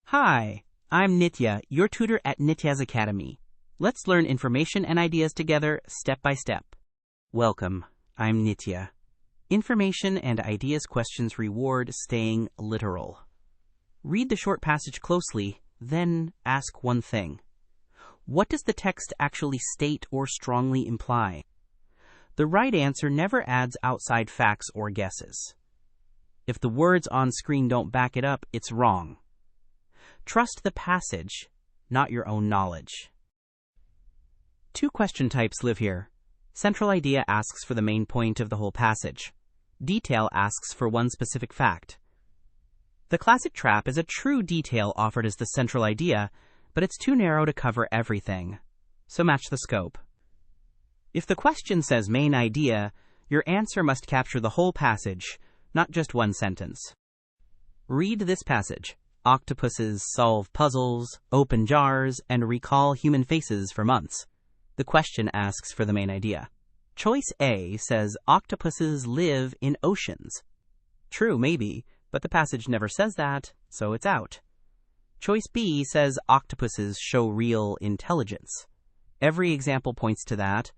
Hi, I'm Nitya, your tutor at Nityaz Academy. Let's learn information and ideas together step by step. Welcome, I'm Nitya. Information and ideas questions reward staying literal. Read the short passage closely, then ask one thing. What does the text actually state or strongly imply? The right answer never adds outside facts or guesses. If the words on screen don't back it up, it's wrong. Trust the passage, not your own knowledge. Two question types live here. Central idea asks for the main point of the whole passage. Detail asks for one specific fact. The classic trap is a true detail offered as the central idea, but it's too narrow to cover everything. So match the scope. If the question says main idea, your answer must capture the whole passage, not just one sentence. Read this passage. Octopuses solve puzzles, open jars, and recall human faces for months. The question asks for the main idea. Choice A says octopuses live in oceans. True, maybe, but the passage never says that, so it's out. Choice B says octopuses show real intelligence. Every example points to that.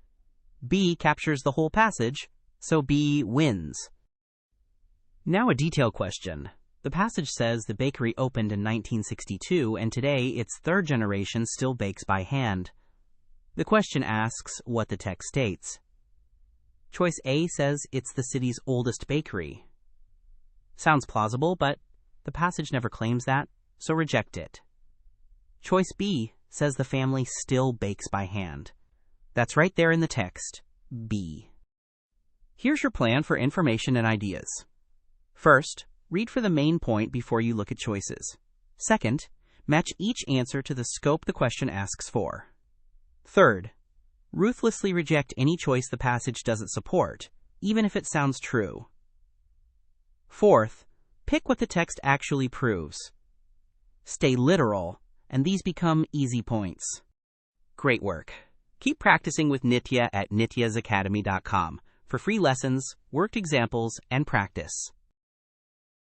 B captures the whole passage, so B wins. Now a detail question. The passage says the bakery opened in 1962, and today its third generation still bakes by hand. The question asks what the text states. Choice A says it's the city's oldest bakery. Sounds plausible, but the passage never claims that, so reject it. Choice B says the family still bakes by hand. That's right there in the text, B. Here's your plan for information and ideas. First, read for the main point before you look at choices. Second, match each answer to the scope the question asks for. Third, ruthlessly reject any choice the passage doesn't support, even if it sounds true. Fourth, pick what the text actually proves. Stay literal, and these become easy points. Great work. Keep practicing with Nitya at nityazacademy.com for free lessons, worked examples, and practice.